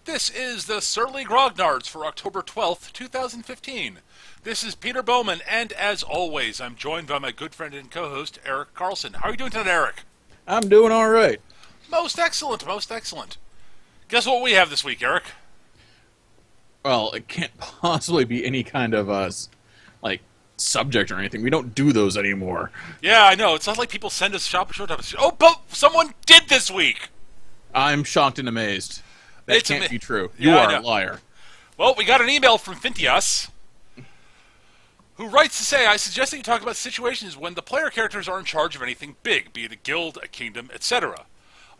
This is the Surly Grognards for October 12th, 2015. This is Peter Bowman, and as always, I'm joined by my good friend and co-host, Eric Carlson. How are you doing tonight, Eric? I'm doing all right. Most excellent, most excellent. Guess what we have this week, Eric? Well, it can't possibly be any kind of subject or anything. We don't do those anymore. Yeah, I know. It's not like people send us showtime. Oh, but someone did this week! I'm shocked and amazed. That can't be true. You Yeah, are a liar. Well, we got an email from Fintias, who writes to say, I suggest that you talk about situations when the player characters are in charge of anything big, be it a guild, a kingdom, etc.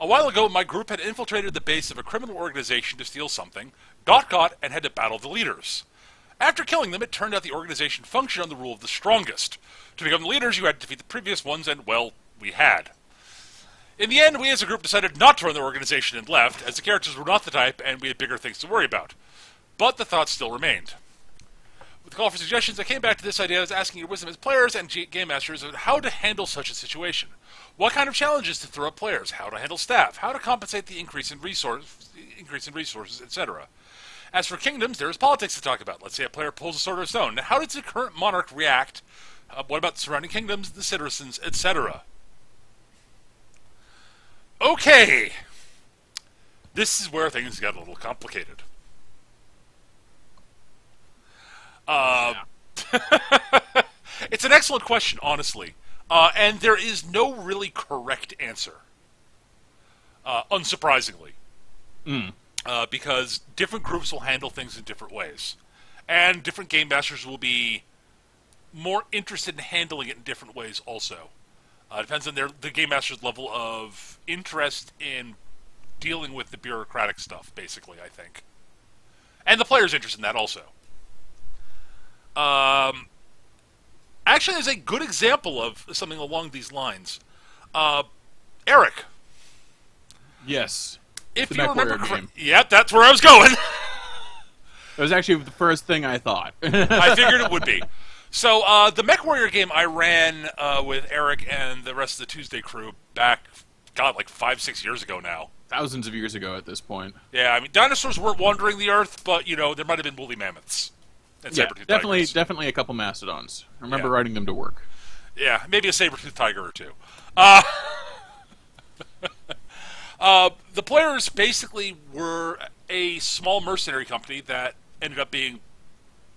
A while ago, my group had infiltrated the base of a criminal organization to steal something, got caught, and had to battle the leaders. After killing them, it turned out the organization functioned on the rule of the strongest. To become the leaders, you had to defeat the previous ones, and, well, we had. In the end, we as a group decided not to run the organization and left, as the characters were not the type, and we had bigger things to worry about. But the thought still remained. With the call for suggestions, I came back to this idea as asking your wisdom as players and game masters on how to handle such a situation. What kind of challenges to throw at players, how to handle staff, how to compensate the increase in resources, etc. As for kingdoms, there is politics to talk about. Let's say a player pulls a sword or stone. Now, how does the current monarch react? What about the surrounding kingdoms, the citizens, etc.? Okay. This is where things got a little complicated. It's an excellent question, honestly. And there is no really correct answer. Unsurprisingly. Because different groups will handle things in different ways. And different game masters will be more interested in handling it in different ways also. It depends on the game master's level of interest in dealing with the bureaucratic stuff, basically, I think. And the player's interest in that also. Actually, there's a good example of something along these lines. Eric. Yes. If the you remember game. Yeah, that's where I was going. That was actually the first thing I thought. I figured it would be. So, the MechWarrior game I ran with Eric and the rest of the Tuesday crew back, like 5-6 years ago now. Thousands of years ago at this point. Yeah, I mean, dinosaurs weren't wandering the Earth, but, there might have been woolly mammoths. And saber-toothed tigers. Definitely a couple mastodons. I remember riding them to work. Yeah, maybe a saber-toothed tiger or two. The players basically were a small mercenary company that ended up being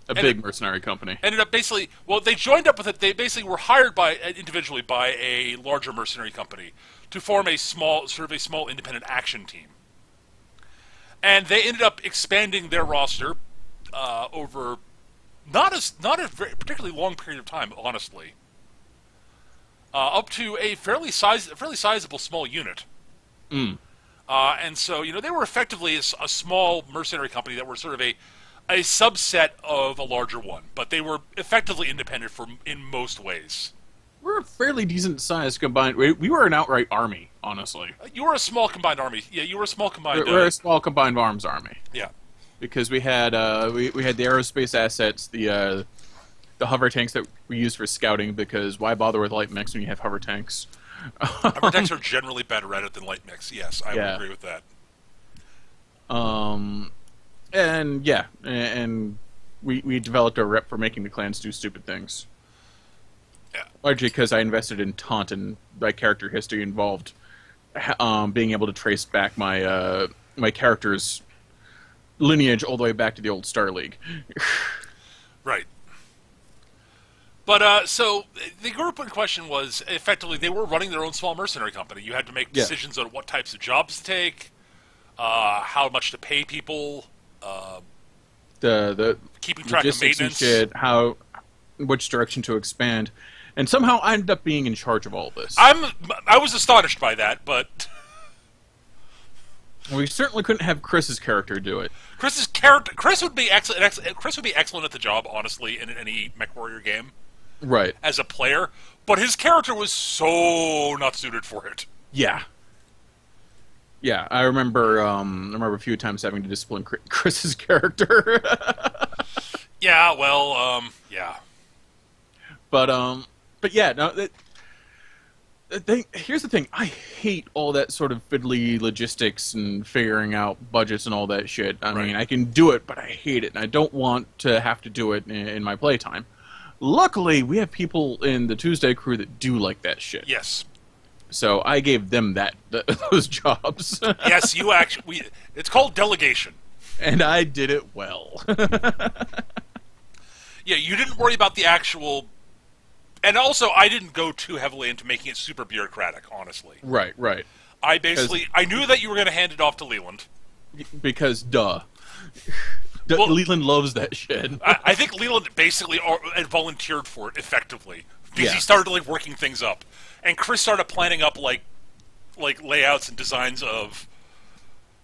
a big mercenary company. Ended up basically, they joined up with it. They basically were hired individually by a larger mercenary company to form a small independent action team. And they ended up expanding their roster over not a particularly long period of time, honestly, up to a fairly sizable small unit. And so, they were effectively a small mercenary company that were sort of a subset of a larger one, but they were effectively independent in most ways. We're a fairly decent-sized combined... We were an outright army, honestly. You were a small combined army. Yeah, you were a small combined... We're a small combined arms army. Yeah. Because we had we had the aerospace assets, the hover tanks that we used for scouting, because why bother with light mechs when you have hover tanks? Hover tanks are generally better at it than light mechs. Yes, I would agree with that. And we developed a rep for making the clans do stupid things. Yeah. Largely because I invested in taunt, and my character history involved being able to trace back my my character's lineage all the way back to the old Star League. Right. But, so, the group in question was, effectively, they were running their own small mercenary company. You had to make decisions on what types of jobs to take, how much to pay people, the keeping track of maintenance, and shit, which direction to expand, and somehow I ended up being in charge of all this. I was astonished by that, but we certainly couldn't have Chris's character do it. Chris would be excellent. Chris would be excellent at the job, honestly, in any MechWarrior game, right? As a player, but his character was so not suited for it. Yeah. Yeah, I remember a few times having to discipline Chris's character. Yeah, well, yeah. But yeah, no, Here's the thing. I hate all that sort of fiddly logistics and figuring out budgets and all that shit. I Right. mean, I can do it, but I hate it, and I don't want to have to do it in my playtime. Luckily, we have people in the Tuesday crew that do like that shit. Yes. So I gave them those jobs. Yes, you actually. It's called delegation. And I did it well. Yeah, you didn't worry about the actual. And also, I didn't go too heavily into making it super bureaucratic, honestly. Right. I knew that you were going to hand it off to Leland. Because, duh. Well, Leland loves that shit. I think Leland basically volunteered for it effectively because Yeah. he started like working things up, and Chris started planning up like layouts and designs of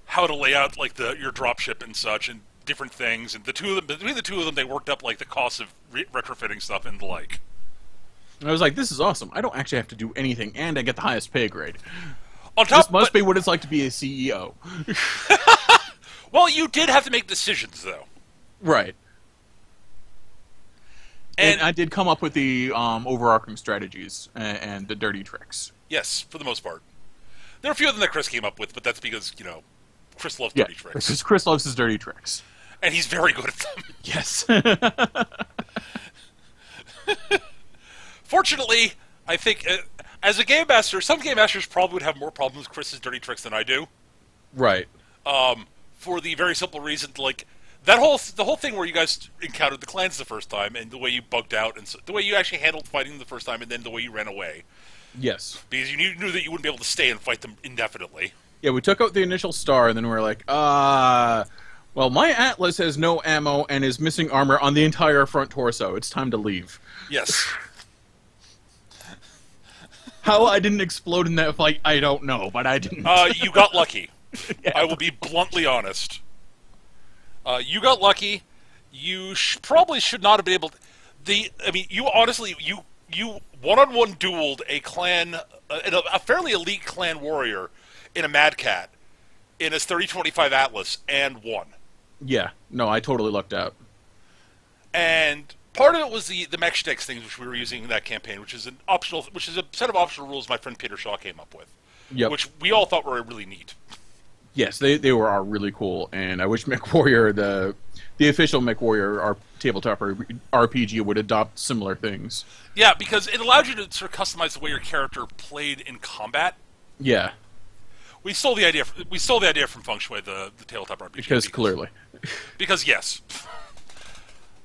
how to lay out like your dropship and such and different things. And between the two of them, they worked up like the cost of retrofitting stuff and the like. I was like, this is awesome. I don't actually have to do anything, and I get the highest pay grade. On top, This must be what it's like to be a CEO. Well, you did have to make decisions though, Right. and I did come up with the overarching strategies and the dirty tricks. yes, for the most part, there are a few of them that Chris came up with, but that's because Chris loves dirty tricks, because Chris loves his dirty tricks. and he's very good at them. Yes. Fortunately, I think as a game master, some game masters probably would have more problems with Chris's dirty tricks than I do. Right. For the very simple reason, like the whole thing where you guys encountered the clans the first time, and the way you bugged out, and the way you actually handled fighting them the first time, and then the way you ran away, Yes. because you knew that you wouldn't be able to stay and fight them indefinitely. Yeah, we took out the initial star, and then we were like, well, my Atlas has no ammo and is missing armor on the entire front torso. It's time to leave. Yes. How I didn't explode in that fight, I don't know, but I didn't. You got lucky. Yeah. I will be bluntly honest. You got lucky. You probably should not have been able to... you honestly, you one-on-one dueled a clan, a fairly elite clan warrior in a Mad Cat in his 3025 Atlas and won. Yeah, no, I totally lucked out. And part of it was the mech sticks things which we were using in that campaign, which is a set of optional rules my friend Peter Shaw came up with, Yep. which we all thought were really neat. Yes, they are really cool, and I wish MechWarrior, the official MechWarrior tabletop RPG, would adopt similar things. Yeah, because it allowed you to sort of customize the way your character played in combat. Yeah, We stole the idea from Feng Shui, the tabletop RPG. because clearly. Because yes.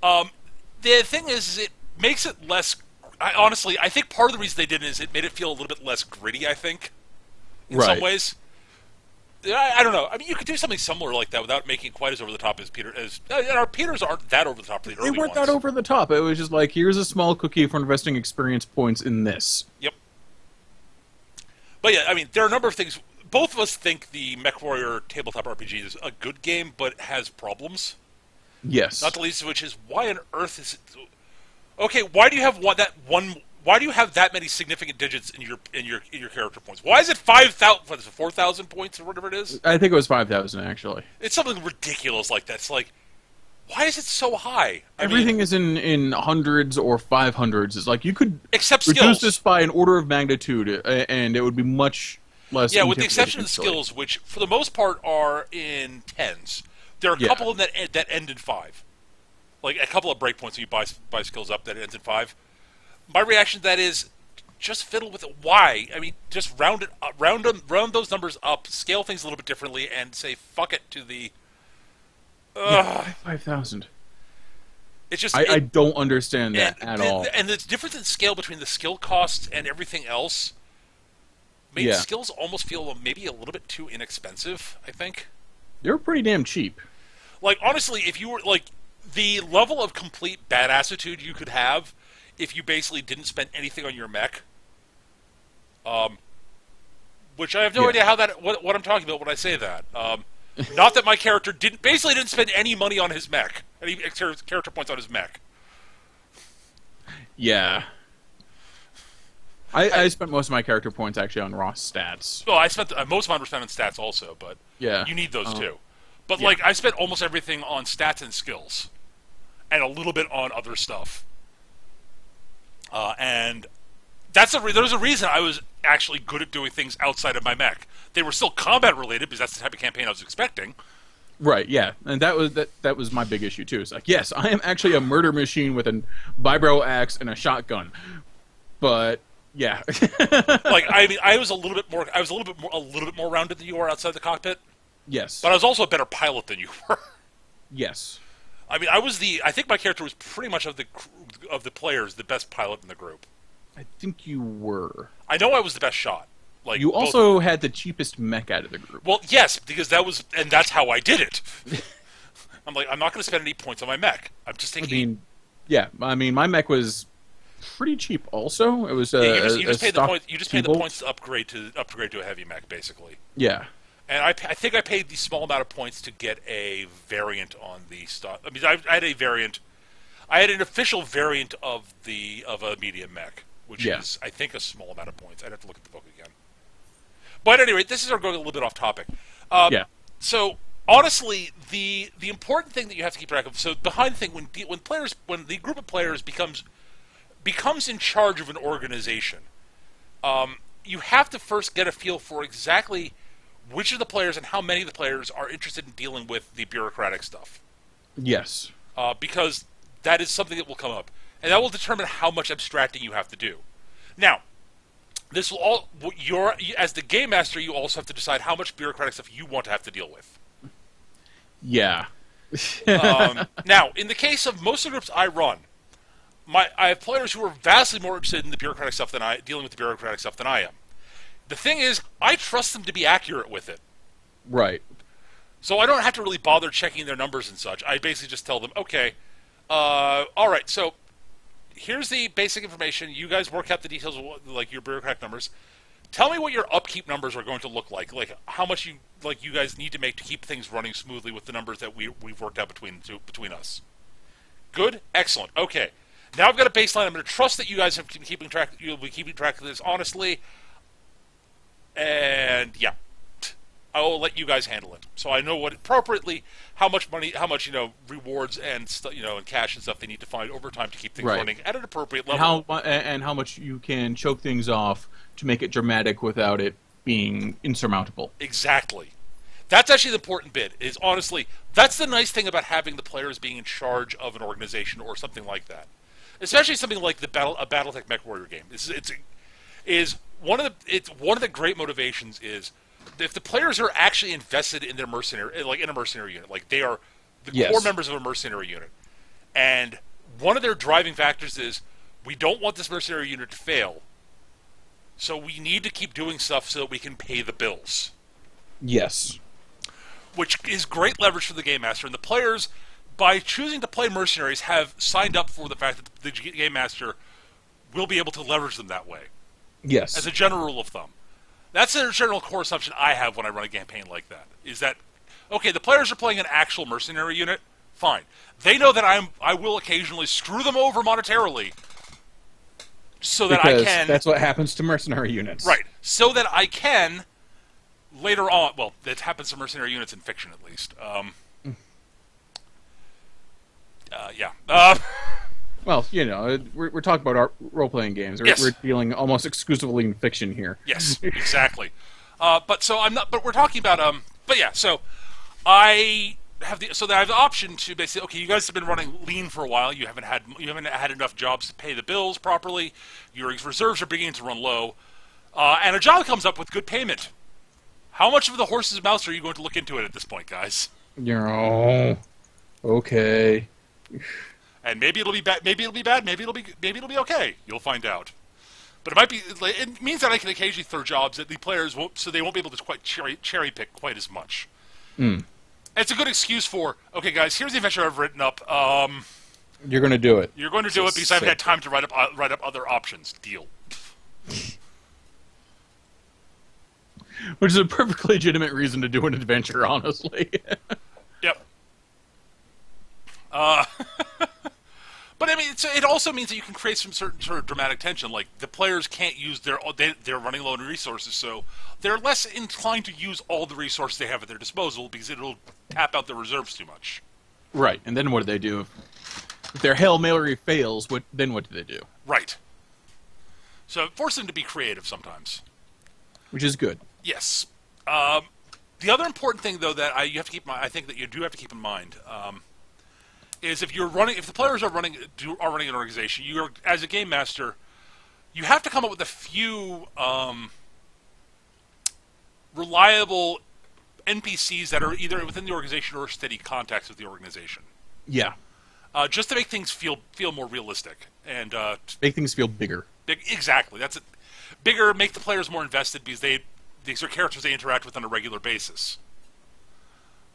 The thing is it makes it less. I think part of the reason they did it is it made it feel a little bit less gritty. I think, in some Right. ways. I don't know. I mean, you could do something similar like that without making it quite as over the top as Peter. And our Peters aren't that over the top. The They early weren't ones. that over the top. It was just like, here's a small cookie for investing experience points in this. Yep. But yeah, I mean, there are a number of things. Both of us think the MechWarrior tabletop RPG is a good game, but has problems. Yes. Not the least of which is why on earth is it? Okay, why do you have Why do you have that many significant digits in your character points? Why is it 5,000? What is it, 4,000 points or whatever it is? I think it was 5,000 actually. It's something ridiculous like that. It's like, why is it so high? Everything is in hundreds or 500s. It's like you could except reduce skills. this by an order of magnitude, and it would be much less. Yeah, with the exception of intimidating, skills, which for the most part are in tens. There are a Yeah. couple of them that end in 5. Like a couple of breakpoints when you buy skills up that ends in 5. My reaction to that is just fiddle with it. Why? I mean, just round those numbers up, scale things a little bit differently, and say fuck it to the. Yeah, 5,000. It's just I don't understand that and at the, all. And the difference in scale between the skill costs and everything else made Yeah. skills almost feel maybe a little bit too inexpensive. I think. They're pretty damn cheap. Like honestly, if you were like the level of complete badassitude you could have if you basically didn't spend anything on your mech, which I have no Yeah. idea how what I'm talking about when I say that. Not that my character didn't spend any money on his mech, any character points on his mech. Yeah. I spent most of my character points actually on raw stats. Well, I spent most of mine were spent on stats also, but Yeah. you need those too. But yeah. like I spent almost everything on stats and skills, and a little bit on other stuff. And there's a reason actually good at doing things outside of my mech. They were still combat related because that's the type of campaign I was expecting. Right, yeah, and that was my big issue too. It's like, yes, I am actually a murder machine with a vibro axe and a shotgun, but yeah, Like, I mean, I was a little bit more rounded than you are outside the cockpit, yes, but I was also a better pilot than you were. yes, I mean, I think my character was pretty much of the players the best pilot in the group. I think you were. I know I was the best shot. Like, You also had the cheapest mech out of the group. well, yes, because that's how I did it. I'm like, I'm not going to spend any points on my mech. I'm just I thinking. mean, yeah, I mean, my mech was pretty cheap. Also, it was Yeah, you just pay the stock points. You just pay the T-bolt. points to upgrade to a heavy mech, basically. Yeah, And I think I paid the small amount of points to get a variant on the stock. I mean, I had a variant. I had an official variant of a medium mech, which Yeah. is, I think, a small amount of points. I'd have to look at the book again. But anyway, this is going a little bit off topic. yeah, So honestly, the important thing that you have to keep track of. So behind the thing, when the group of players becomes in charge of an organization, you have to first get a feel for exactly which of the players and how many of the players are interested in dealing with the bureaucratic stuff, yes, because that is something that will come up, and that will determine how much abstracting you have to do. Now, this will all as the game master, you also have to decide how much bureaucratic stuff you want to have to deal with. yeah, Now, in the case of most of the groups I run, I have players who are vastly more interested in the bureaucratic stuff dealing with the bureaucratic stuff than I am. The thing is, I trust them to be accurate with it. right, So I don't have to really bother checking their numbers and such. I basically just tell them, okay, all right, so here's the basic information. You guys work out the details of like your bureaucratic numbers. Tell me what your upkeep numbers are going to look like how much you guys need to make to keep things running smoothly with the numbers that we've worked out between us. Good, excellent. Okay, now I've got a baseline. I'm going to trust that you guys have been keeping track. You'll be keeping track of this honestly, and yeah, I will let you guys handle it. So I know what appropriately how much money, rewards and and cash and stuff they need to find over time to keep things Right. running at an appropriate level. and how much you can choke things off to make it dramatic without it being insurmountable. Exactly. That's actually the important bit. Is honestly, that's the nice thing about having the players being in charge of an organization or something like that. Especially something like a BattleTech Mech Warrior game. It's one of the great motivations is if the players are actually invested in their mercenary, like in a mercenary unit, like they are the Yes. core members of a mercenary unit, and one of their driving factors is we don't want this mercenary unit to fail, so we need to keep doing stuff so that we can pay the bills. Yes, Which is great leverage for the game master, and the players, by choosing to play mercenaries, have signed up for the fact that the game master will be able to leverage them that way, yes, as a general rule of thumb. That's the general core assumption I have when I run a campaign like that, is that, okay, the players are playing an actual mercenary unit, fine. They know that I will occasionally screw them over monetarily, so that because I can... that's what happens to mercenary units. Right, so that I can... Later on, well, that happens to mercenary units in fiction, at least. Yeah. Well, we're talking about our role-playing games. Yes. We're dealing almost exclusively in fiction here. Yes, exactly. But we're talking about But yeah, so I have I have the option to basically, okay, you guys have been running lean for a while. You haven't had enough jobs to pay the bills properly. Your reserves are beginning to run low, and a job comes up with good payment. How much of the horse's mouth are you going to look into it at this point, guys? Okay. And maybe it'll be bad. Maybe it'll be bad. Maybe it'll be okay. You'll find out. But it might be. It means that I can occasionally throw jobs that the players won't, so they won't be able to quite cherry pick quite as much. Mm. It's a good excuse for, okay, guys, here's the adventure I've written up. You're going to do it. You're going to do it because I haven't had time to write up other options. Deal. Which is a perfectly legitimate reason to do an adventure, honestly. Yep. But I mean, it also means that you can create some certain sort of dramatic tension. Like the players can't use they're running low on resources, so they're less inclined to use all the resources they have at their disposal because it'll tap out their reserves too much. Right, and then what do they do? If their Hail Mary fails, what do they do? Right. So force them to be creative sometimes. which is good. Yes. The other important thing, though, that you have to keep, I think that you do have to keep in mind, is if the players are running an organization, you are, as a game master, you have to come up with a few reliable NPCs that are either within the organization or steady contacts with the organization. Yeah. Just to make things feel more realistic and Make things feel bigger. Exactly. That's it. Bigger, make the players more invested because these are characters they interact with on a regular basis.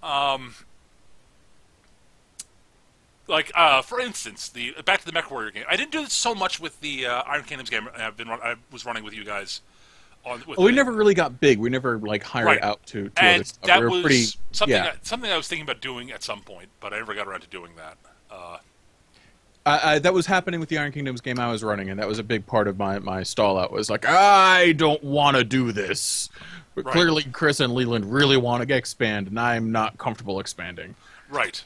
For instance, back to the MechWarrior game. I didn't do this so much with the Iron Kingdoms game. I was running with you guys. We never really got big. We never hired out to and other stuff. That we were was pretty, something I was thinking about doing at some point, but I never got around to doing that. That was happening with the Iron Kingdoms game I was running, and that was a big part of my stall out. Was I don't want to do this, but clearly Chris and Leland really want to expand, and I'm not comfortable expanding. Right.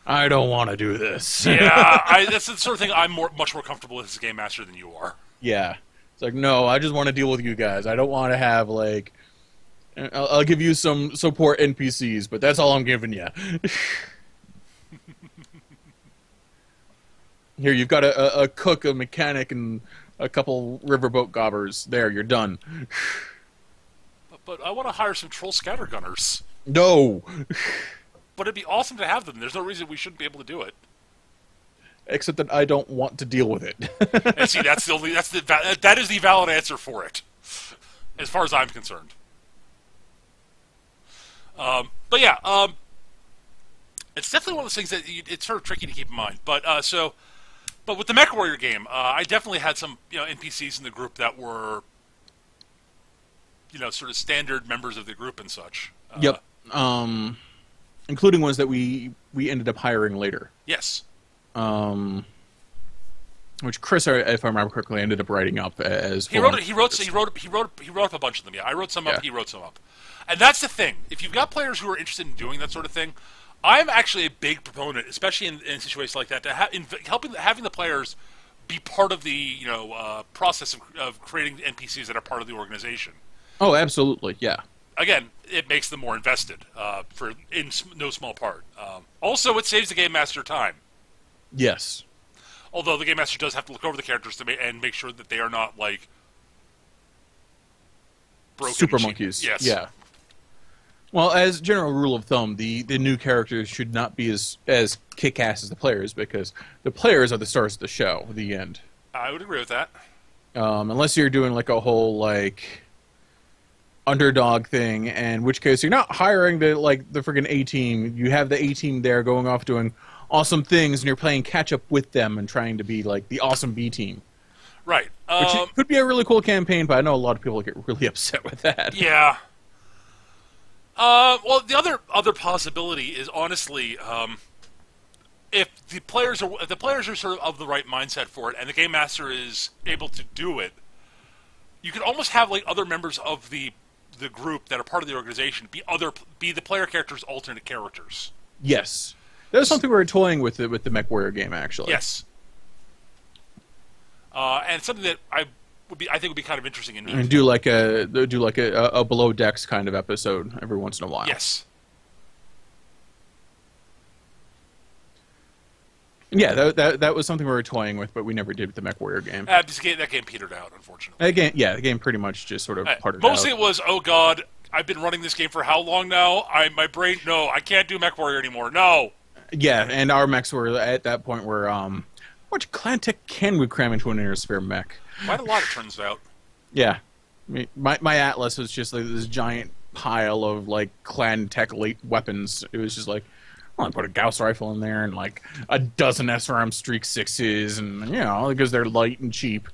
I don't want to do this. Yeah, that's the sort of thing I'm much more comfortable with as a game master than you are. Yeah, it's no, I just want to deal with you guys. I don't want to have I'll give you some support NPCs, but that's all I'm giving you. Here, you've got a cook, a mechanic, and a couple riverboat gobbers. There, you're done. But I want to hire some troll scattergunners. No. But it'd be awesome to have them. There's no reason we shouldn't be able to do it. Except that I don't want to deal with it. And see, that is the valid answer for it, as far as I'm concerned. But yeah, it's definitely one of those things that it's sort of tricky to keep in mind. But with the MechWarrior game, I definitely had some NPCs in the group that were sort of standard members of the group and such. Yep. Including ones that we ended up hiring later. Yes. Which Chris, if I remember correctly, ended up writing up as he wrote up a bunch of them. Yeah, I wrote some up. He wrote some up. And that's the thing. If you've got players who are interested in doing that sort of thing, I'm actually a big proponent, especially in situations like that, to having the players be part of the process of creating NPCs that are part of the organization. Oh, absolutely, yeah. Again, it makes them more invested, in no small part. Also, it saves the game master time. Yes. Although the game master does have to look over the characters and make sure that they are not broken super monkeys. Yes. Yeah. Well, as general rule of thumb, the new characters should not be as kick-ass as the players, because the players are the stars of the show. The end. I would agree with that. Unless you're doing a whole underdog thing, in which case you're not hiring the friggin' A team. You have the A team there going off doing awesome things, and you're playing catch up with them and trying to be the awesome B team. Right. Which could be a really cool campaign, but I know a lot of people get really upset with that. Yeah. Well, the other possibility is honestly, if the players are sort of the right mindset for it, and the game master is able to do it, you could almost have other members of the group that are part of the organization be the player characters' alternate characters. Yes, that was something we were toying with the MechWarrior game, actually. Yes, and something that I think would be kind of interesting in and do a below decks kind of episode every once in a while. Yes. Yeah, that was something we were toying with, but we never did with the MechWarrior game. That game petered out, unfortunately. The game pretty much just sort of parted mostly out. It was, oh god, I've been running this game for how long now? My brain, no, I can't do MechWarrior anymore. No. Yeah, and our mechs were at that point where how much clan tech can we cram into an inner sphere mech? Quite a lot, it turns out. Yeah, my Atlas was just this giant pile of clan tech late weapons. It was just I put a Gauss rifle in there and a dozen SRM Streak 6s, and because they're light and cheap.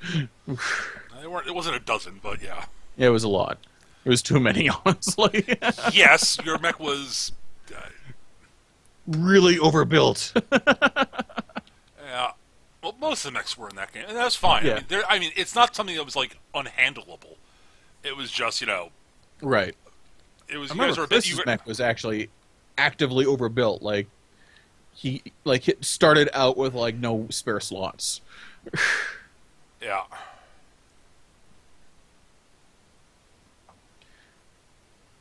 It wasn't a dozen, but yeah. Yeah, it was a lot. It was too many, honestly. Yes, your mech was really overbuilt. Yeah. Well, most of the mechs were in that game, and that's fine. Yeah. I mean, it's not something that was unhandleable. It was just right. It was. I You guys remember were a Chris's bit. mech was actually actively overbuilt. He it started out with no spare slots. Yeah.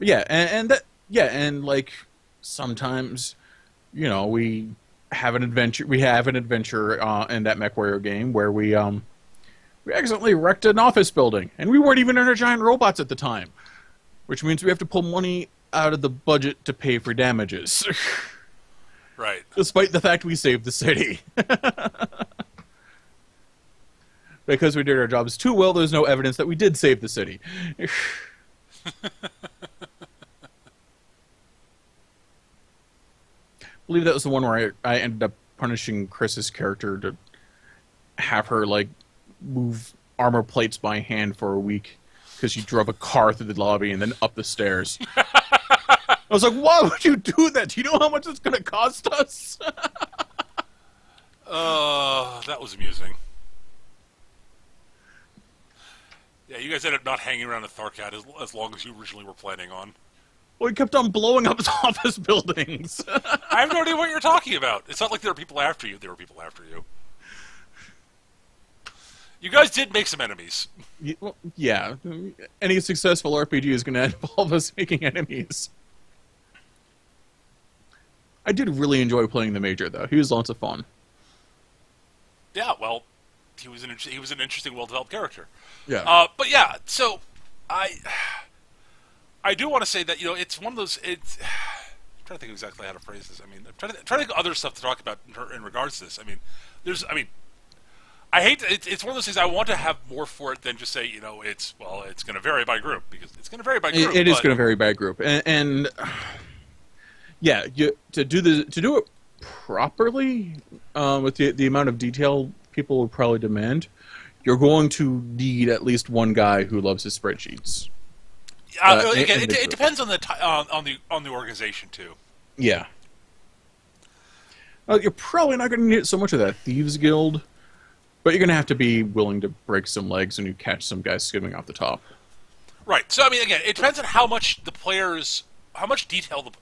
Yeah, and that yeah, and like sometimes, we have an adventure. We have an adventure in that MechWarrior game where we accidentally wrecked an office building, and we weren't even under giant robots at the time, which means we have to pull money out of the budget to pay for damages, Right. despite the fact we saved the city. Because we did our jobs too well, there's no evidence that we did save the city. I believe that was the one where I ended up punishing Chris's character to have her like move armor plates by hand for a week because she drove a car through the lobby and then up the stairs. I was like, why would you do that? Do you know how much it's going to cost us? That was amusing. Yeah, you guys ended up not hanging around at Tharkat as long as you originally were planning on. Well, we kept on blowing up his office buildings. I have no idea what you're talking about. It's not like there were people after you. There were people after you. You guys did make some enemies. Well, yeah. Any successful RPG is going to involve us making enemies. I did really enjoy playing the Major, though. He was lots of fun. Yeah, well, he was an interesting, well-developed character. Yeah. But yeah, so I do want to say that it's one of those. I'm trying to think exactly how to phrase this. I mean, I'm trying to think of other stuff to talk about in regards to this. I mean, I hate it's one of those things. I want to have more for it than just say it's going to vary by group, because it's going to vary by group. It is going to vary by group, and yeah, to do it properly with the amount of detail people would probably demand, you're going to need at least one guy who loves his spreadsheets. Again, it depends on the organization too. Yeah. You're probably not going to need so much of that Thieves Guild, but you're going to have to be willing to break some legs when you catch some guys skimming off the top. Right. So I mean, again, it depends on how much detail.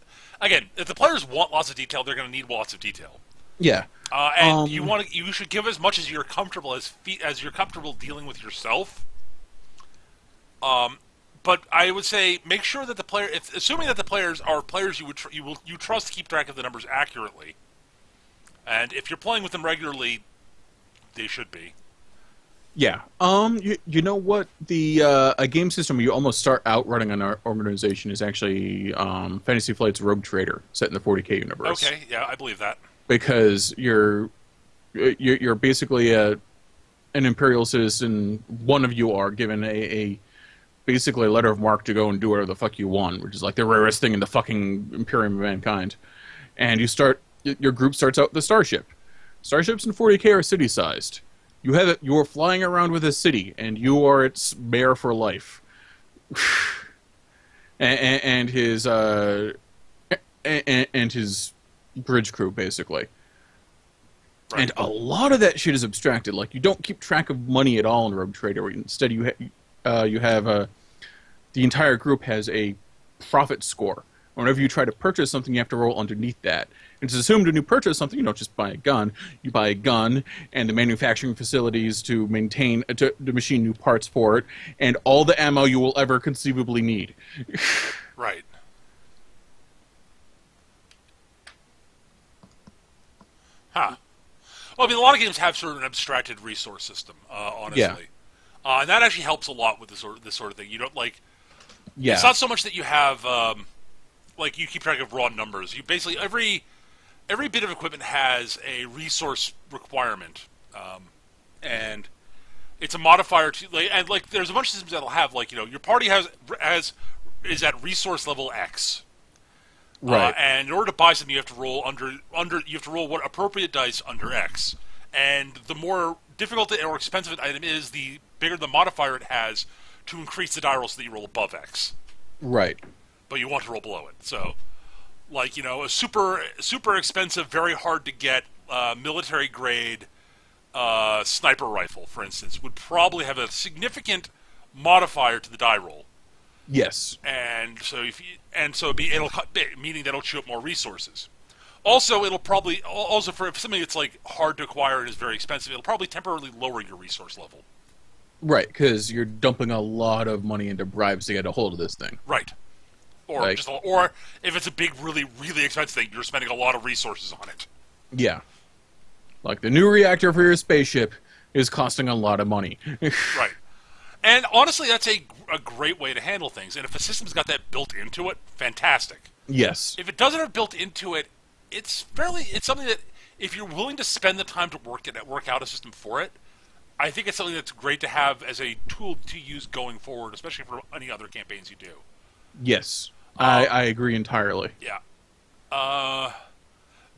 Again, if the players want lots of detail, they're going to need lots of detail. Yeah. And you should give as much as you're comfortable as you're comfortable dealing with yourself. But I would say make sure that assuming that the players are players you trust to keep track of the numbers accurately, and if you're playing with them regularly, they should be. Yeah. You know what? A game system you almost start out running an organization is actually Fantasy Flight's Rogue Trader, set in the 40k universe. Okay, yeah, I believe that. Because you're basically an Imperial citizen. One of you are given basically a letter of marque to go and do whatever the fuck you want, which is like the rarest thing in the fucking Imperium of Mankind. And your group starts out with a starship. Starships in 40k are city-sized. You are flying around with a city, and you are its mayor for life. and his bridge crew, basically. Right. And a lot of that shit is abstracted. Like, you don't keep track of money at all in Rogue Trader. Instead, you have the entire group has a profit score. Whenever you try to purchase something, you have to roll underneath that. It's assumed when you purchase something, you don't just buy a gun. You buy a gun and the manufacturing facilities to maintain to machine new parts for it, and all the ammo you will ever conceivably need. Right. Huh. Well, I mean, a lot of games have sort of an abstracted resource system, honestly. Yeah. And that actually helps a lot with this sort of thing. You don't Yeah. It's not so much that you have you keep track of raw numbers. You basically every bit of equipment has a resource requirement, and it's a modifier to there's a bunch of systems that'll have your party is at resource level X. Right. And in order to buy something, you have to roll what appropriate dice under X. And the more difficult or expensive an item is, the bigger the modifier it has to increase the die roll so that you roll above X. Right. But you want to roll below it. So, a super expensive, very hard to get military grade sniper rifle, for instance, would probably have a significant modifier to the die roll. Yes. And so it'll meaning that'll chew up more resources. Also, for something that's hard to acquire and is very expensive, it'll probably temporarily lower your resource level. Right, because you're dumping a lot of money into bribes to get a hold of this thing. Right. or or if it's a big, really, really expensive thing, you're spending a lot of resources on it. Yeah. Like the new reactor for your spaceship is costing a lot of money. Right. And honestly, that's a great way to handle things. And if a system's got that built into it, fantastic. Yes. If it doesn't have built into it, it's something that if you're willing to spend the time to work out a system for it, I think it's something that's great to have as a tool to use going forward, especially for any other campaigns you do. Yes. I agree entirely. Yeah.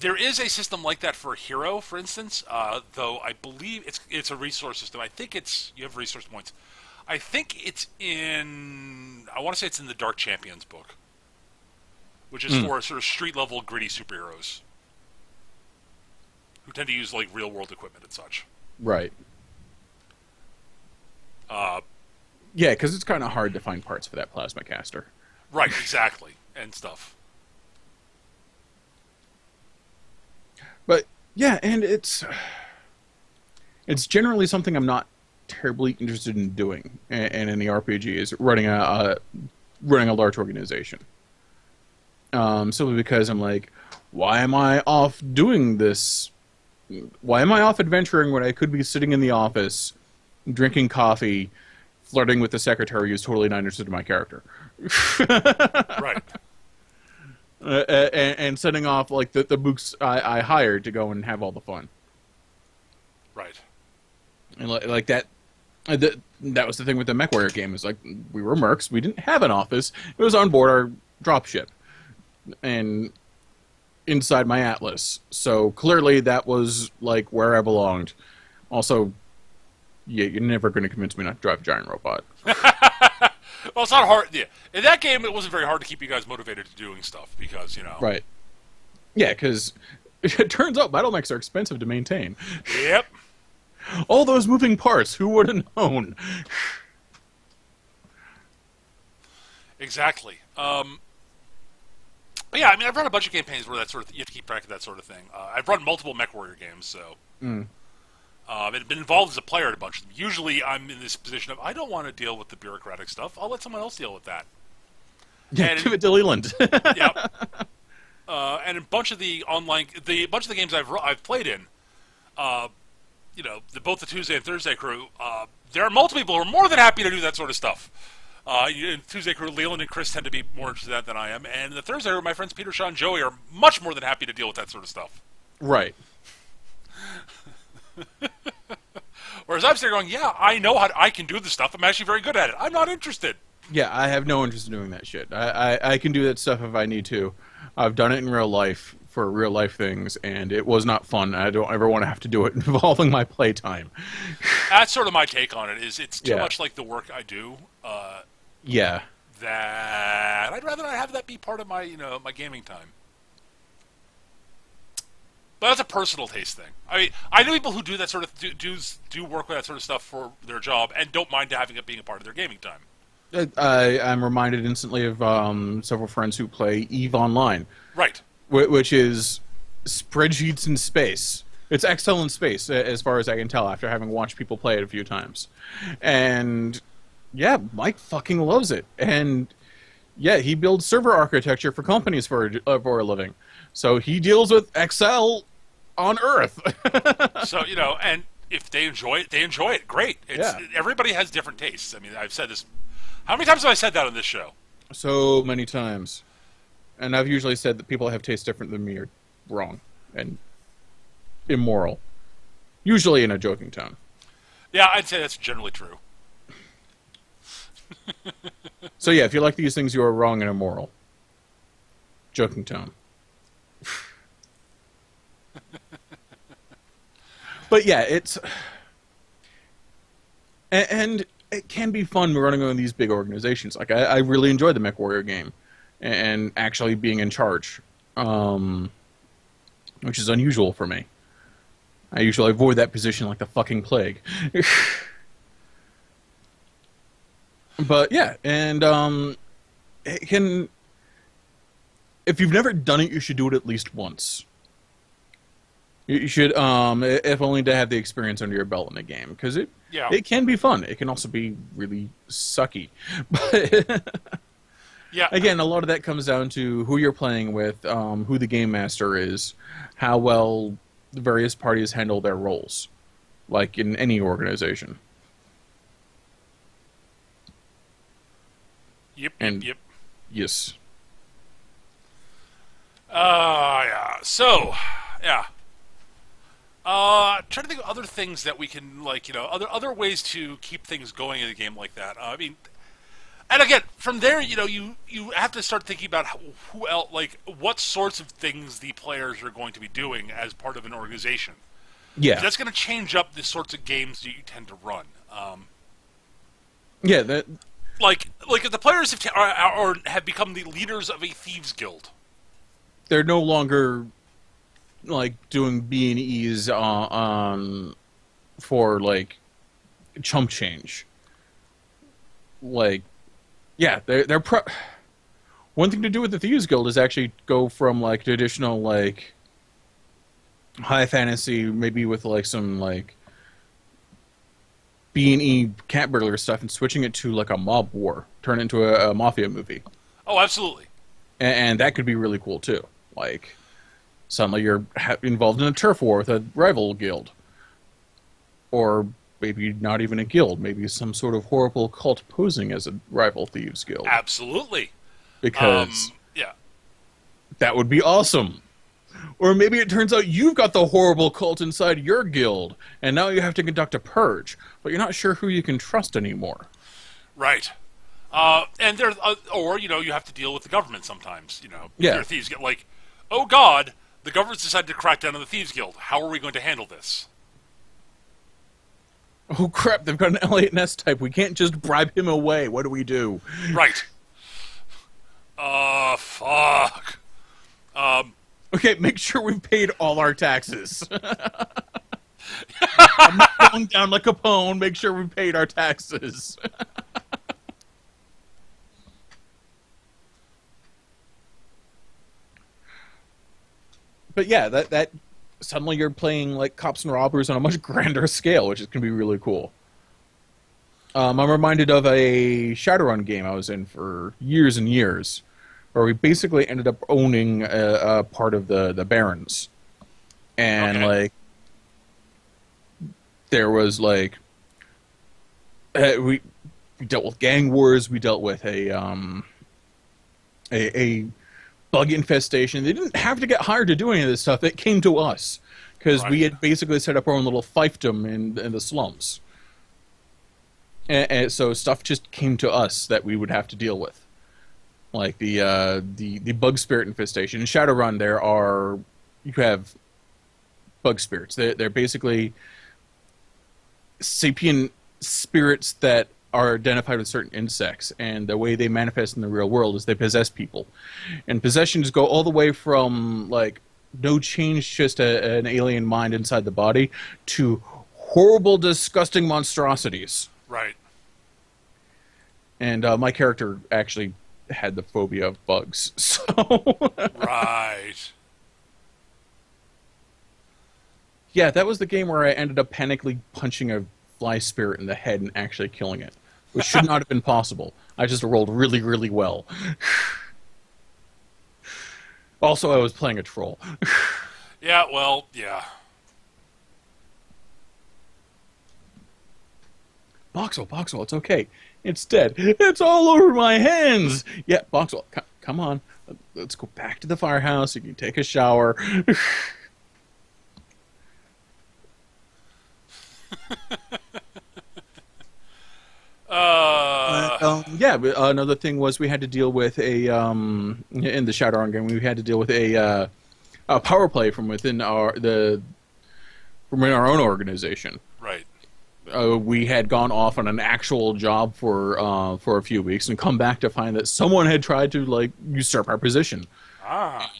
There is a system like that for Hero, for instance, though I believe it's a resource system. I think you have resource points. I think I want to say it's in the Dark Champions book, which is for sort of street-level gritty superheroes who tend to use, like, real-world equipment and such. Right. Yeah, because it's kind of hard to find parts for that plasma caster. Right, exactly, and stuff. But yeah, and it's generally something I'm not terribly interested in doing in any RPG is running a large organization. Simply because I'm like, why am I off doing this? Why am I off adventuring when I could be sitting in the office, drinking coffee, flirting with the secretary who's totally not interested in my character? Right. And sending off like the books I hired to go and have all the fun. Right. And like that was the thing with the MechWarrior game. Is like we were mercs. We didn't have an office. It was on board our dropship and inside my Atlas. So clearly that was like where I belonged. Also, yeah, you're never going to convince me not to drive a giant robot. Well, it's not hard. Yeah. In that game, it wasn't very hard to keep you guys motivated to doing stuff because, you know. Right. Yeah, because it turns out battle mechs are expensive to maintain. Yep. All those moving parts, who would have known? Exactly. But yeah, I mean, I've run a bunch of campaigns where that sort of you have to keep track of that sort of thing. I've run multiple MechWarrior games, so. I've been involved as a player in a bunch of them. Usually I'm in this position of, I don't want to deal with the bureaucratic stuff. I'll let someone else deal with that. Yeah, give it to Leland. Yeah. And a bunch of the games I've played in, you know, both the Tuesday and Thursday crew, there are multiple people who are more than happy to do that sort of stuff. In Tuesday crew, Leland and Chris tend to be more interested in that than I am. And the Thursday crew, my friends Peter, Sean, and Joey are much more than happy to deal with that sort of stuff. Right. Whereas I'm sitting going, yeah, I know I can do this stuff. I'm actually very good at it. I'm not interested. Yeah, I have no interest in doing that shit. I can do that stuff if I need to. I've done it in real life for real life things, and it was not fun. I don't ever want to have to do it involving my playtime. That's sort of my take on it. Is it's too much like the work I do. Yeah. That I'd rather not have that be part of my my gaming time. But that's a personal taste thing. I mean, I know people who do that sort of do work with that sort of stuff for their job and don't mind having it being a part of their gaming time. I'm reminded instantly of several friends who play EVE Online. Right. Which is spreadsheets in space. It's Excel in space, as far as I can tell, after having watched people play it a few times. And, yeah, Mike fucking loves it. And, yeah, he builds server architecture for companies for a living. So he deals with Excel on Earth. So, and if they enjoy it, they enjoy it. Great. Everybody has different tastes. I mean, I've said this. How many times have I said that on this show? So many times. And I've usually said that people that have tastes different than me are wrong and immoral. Usually in a joking tone. Yeah, I'd say that's generally true. So yeah, if you like these things, you are wrong and immoral. Joking tone. But yeah, it's... And it can be fun running on these big organizations. Like, I really enjoyed the MechWarrior game. And actually being in charge. Which is unusual for me. I usually avoid that position like the fucking plague. But yeah, and it can... If you've never done it, you should do it at least once. You should, if only to have the experience under your belt in a game, because it can be fun. It can also be really sucky. Yeah. Again, a lot of that comes down to who you're playing with, who the game master is, how well the various parties handle their roles, like in any organization. Yep. Yep. And Yep. yes, Yeah. So, yeah. Trying to think of other things that we can, like, other ways to keep things going in a game like that. I mean, and again, from there, you have to start thinking about who else, like, what sorts of things the players are going to be doing as part of an organization. yeah, That's going to change up the sorts of games that you tend to run. yeah. That Like if the players have become the leaders of a thieves guild. they're no longer like doing B&Es on for like chump change. Like, yeah, one thing to do with the Thieves Guild is actually go from like traditional like high fantasy, maybe with like some like B&E cat burglar stuff, and switching it to like a mob war, turn it into a mafia movie, Oh, absolutely. and that could be really cool too. Like, suddenly you're involved in a turf war with a rival guild, or maybe not even a guild, maybe some sort of horrible cult posing as a rival thieves guild. Absolutely. Because Yeah. that would be awesome. Or maybe it turns out you've got the horrible cult inside your guild, and now you have to conduct a purge, but you're not sure who you can trust anymore. Right. And there, or you have to deal with the government sometimes. Yeah. Your thieves get like, oh God, the government's decided to crack down on the thieves guild. How are we going to handle this? Oh crap, they've got an Elliot Ness type. We can't just bribe him away. What do we do? Right. Fuck. Okay, make sure we've paid all our taxes. I'm not going down like Capone. Make sure we paid our taxes. But yeah, that suddenly you're playing like cops and robbers on a much grander scale, which is going to be really cool. I'm reminded of a Shadowrun game I was in for years and years, where we basically ended up owning a part of the Barrens, and Okay. like there was like we dealt with gang wars, we dealt with a bug infestation. They didn't have to get hired to do any of this stuff. It came to us because we Right. had basically set up our own little fiefdom in the slums. And so stuff just came to us that we would have to deal with, like the bug spirit infestation. In Shadowrun, you have bug spirits. They're basically sapient spirits that are identified with certain insects, and the way they manifest in the real world is they possess people. And possessions go all the way from like no change, just an alien mind inside the body, to horrible, disgusting monstrosities. Right. And my character actually had the phobia of bugs, so Right. yeah, that was the game where I ended up panically punching a fly spirit in the head and actually killing it, which should not have been possible. I just rolled really, really well. Also, I was playing a troll. Yeah. Well. Yeah. Boxwell, it's okay. It's dead. It's all over my hands. Yeah, Boxwell, come on. Let's go back to the firehouse. You can take a shower. Yeah, but another thing was we had to deal with in the Shadowrun game, we had to deal with a power play from within our own organization. Right. We had gone off on an actual job for a few weeks and come back to find that someone had tried to like usurp our position. Ah.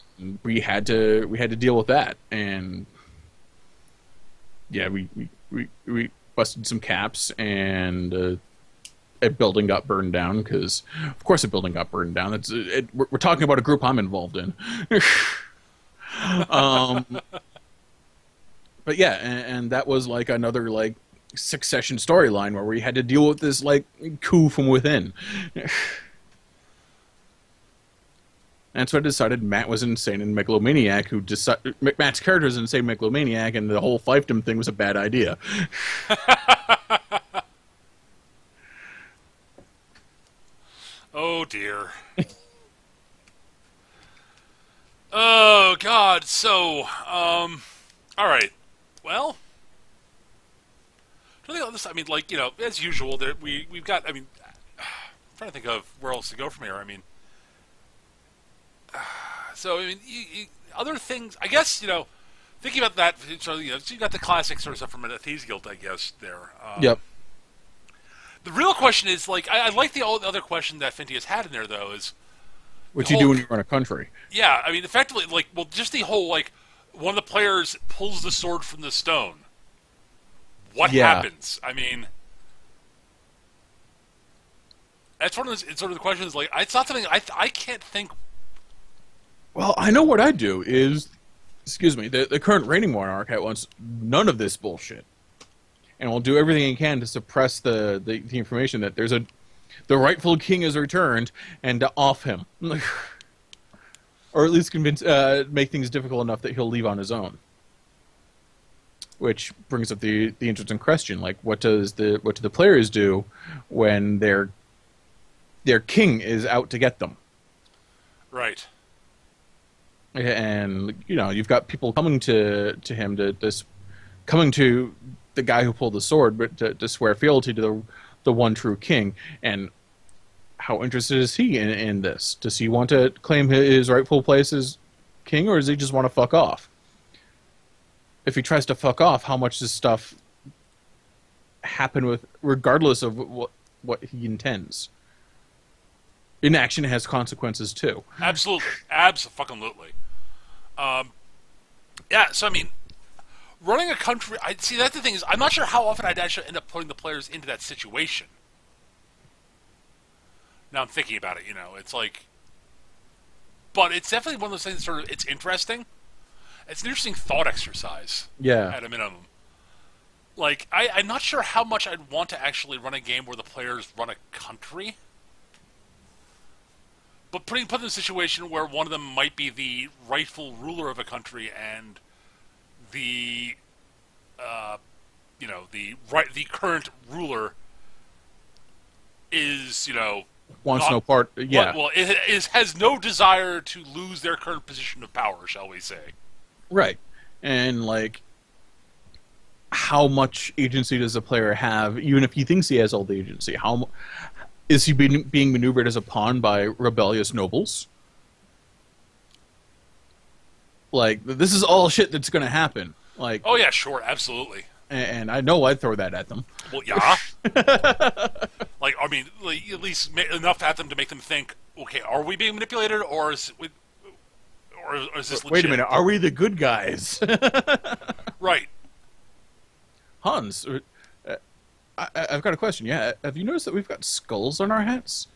We had to deal with that, and yeah, we busted some caps, and a building got burned down because, of course, a building got burned down. We're talking about a group I'm involved in. But yeah, and that was like another like succession storyline where we had to deal with this like coup from within. And so I decided Matt was an insane and megalomaniac Matt's character is an insane megalomaniac, and the whole fiefdom thing was a bad idea. Oh dear. Oh God. So, all right. Well, I think on this. I mean, like as usual, there we've got. I mean, I'm trying to think of where else to go from here. I mean, so I mean, other things. I guess thinking about that. So so you got the classic sort of stuff from the Thieves Guild, I guess. There. Yep. The real question is like I like the other question that Finty has had in there though is what you do when you run a country. Yeah, I mean, effectively, like, well, just the whole like one of the players pulls the sword from the stone. What happens? I mean, that's one of those. It's sort of the question is like it's not something I can't think. Well, I know what I do is, excuse me, the current reigning monarch wants none of this bullshit, and will do everything he can to suppress the information that the rightful king is returned and to off him, or at least make things difficult enough that he'll leave on his own. Which brings up the interesting question: like, what do the players do when their king is out to get them? Right. And you've got people coming to him coming to the guy who pulled the sword, but to swear fealty to the one true king. And how interested is he in this? Does he want to claim his rightful place as king, or does he just want to fuck off? If he tries to fuck off, how much does stuff happen with, regardless of what he intends? Inaction has consequences too. Absolutely, absolutely. Yeah. So I mean, running a country. I see. That's the thing is, I'm not sure how often I'd actually end up putting the players into that situation. Now I'm thinking about it. It's like, but it's definitely one of those things. That sort of, it's interesting. It's an interesting thought exercise. Yeah. At a minimum. Like, I'm not sure how much I'd want to actually run a game where the players run a country. But put them in a situation where one of them might be the rightful ruler of a country and the current ruler is, wants no part. Yeah. Well, has no desire to lose their current position of power, shall we say. Right. And, like, how much agency does a player have, even if he thinks he has all the agency? How is he being maneuvered as a pawn by rebellious nobles? Like, this is all shit that's going to happen. Like, oh, yeah, sure, absolutely. And I know I'd throw that at them. Well, yeah. Like, I mean, like, at least enough at them to make them think, okay, are we being manipulated, or is this legit? Wait a minute, are we the good guys? Right. Hans, I've got a question. Yeah, have you noticed that we've got skulls on our hats?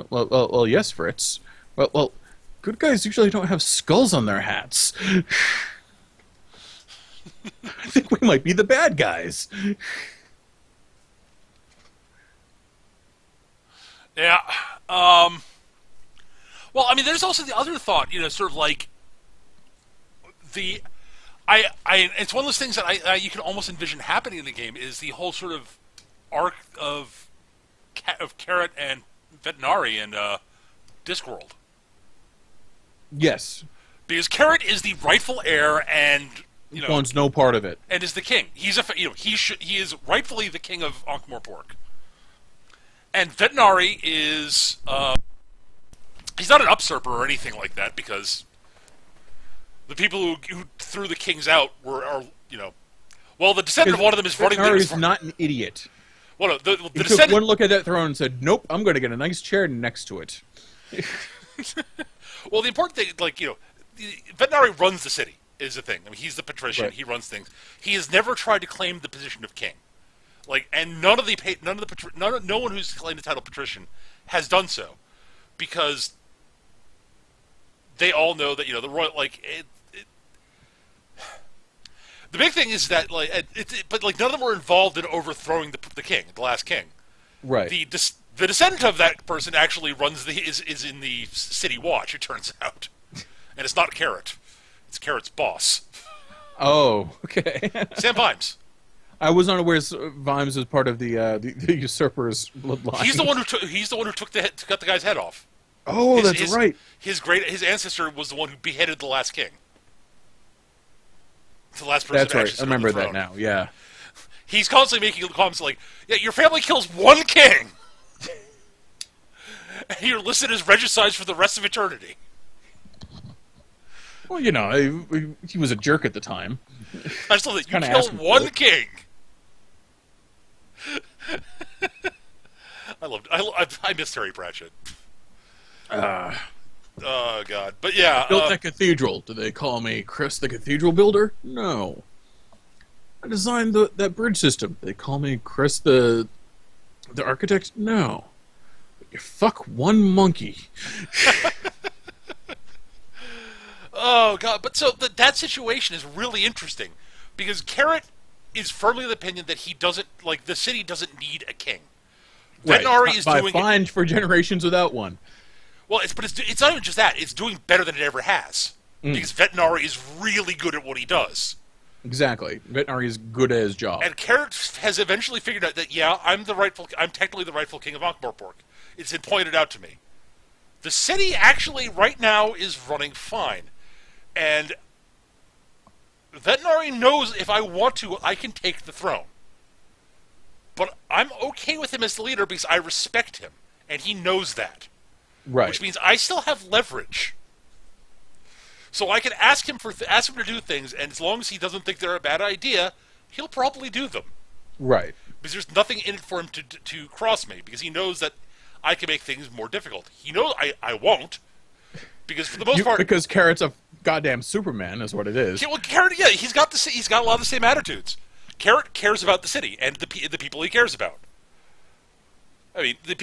Well, yes, Fritz. Well, good guys usually don't have skulls on their hats. I think we might be the bad guys. Yeah. Well, I mean, there's also the other thought, sort of like it's one of those things that you can almost envision happening in the game is the whole sort of arc of Carrot and Veterinary and Discworld. Yes. Because Carrot is the rightful heir and wants no part of it, and is the king. He's he is rightfully the king of Ankh-Morpork. And Veterinary is he's not an usurper or anything like that, because the people who threw the kings out are well, the descendant of one of them is running. Veterinari's not an idiot. Well, no, the he descendant. took one look at that throne and said, "Nope, I'm going to get a nice chair next to it." Well, the important thing, like Veterinary runs the city. Is the thing. I mean, he's the patrician. Right. He runs things. He has never tried to claim the position of king, and no one who's claimed the title patrician has done so, because they all know that the royal the big thing is that but none of them were involved in overthrowing the king, the last king. Right. The descendant of that person actually is in the city watch. It turns out, and it's not Carrot. It's Carrot's boss, Oh, okay. Sam Vimes. I was unaware Vimes was part of the usurper's bloodline. He's the one who cut the guy's head off. Oh, that's right. His ancestor was the one who beheaded the last king. The last person. That's right. I remember that now. Yeah. He's constantly making comments like, "Yeah, your family kills one king, and you're listed as regicides for the rest of eternity." Well, he was a jerk at the time. I just love that you kill one king. I miss Terry Pratchett. Oh God, but yeah, built that cathedral. Do they call me Chris the Cathedral Builder? No. I designed that bridge system. They call me Chris the Architect? No. But you fuck one monkey. Oh God, but so that situation is really interesting because Carrot is firmly of the opinion that he doesn't the city doesn't need a king. Right. Veterinary is doing fine for generations without one. Well, it's not even just that; it's doing better than it ever has because Veterinary is really good at what he does. Exactly, Veterinary is good at his job. And Carrot has eventually figured out that I'm technically the rightful king of Ankh-Morpork. It's been pointed out to me. The city actually right now is running fine, and Veterinary knows if I want to, I can take the throne. But I'm okay with him as the leader because I respect him, and he knows that. Right. Which means I still have leverage. So I can ask him to do things, and as long as he doesn't think they're a bad idea, he'll probably do them. Right. Because there's nothing in it for him to cross me, because he knows that I can make things more difficult. He knows I won't, because for the most part... Because Carrot's a goddamn Superman, is what it is. Well, Carrot, yeah, he's got a lot of the same attitudes. Carrot cares about the city and the people he cares about. I mean, the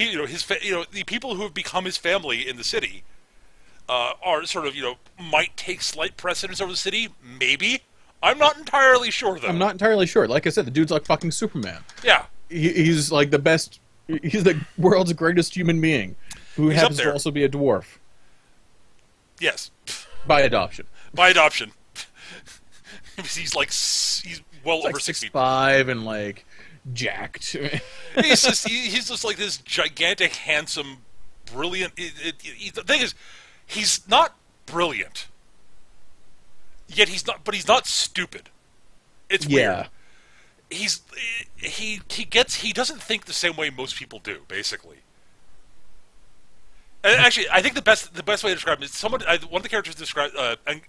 people who have become his family in the city are sort of might take slight precedence over the city. Maybe I'm not entirely sure though. I'm not entirely sure. Like I said, the dude's like fucking Superman. Yeah, he's like the best. He's the world's greatest human being who happens to also be a dwarf. Yes, by adoption. By adoption. he's well over 6'5" and like jacked. he's just like this gigantic, handsome, brilliant. The thing is, he's not brilliant. Yet he's not stupid. It's weird. He doesn't think the same way most people do, basically. And actually, I think the best way to describe him is one of the characters described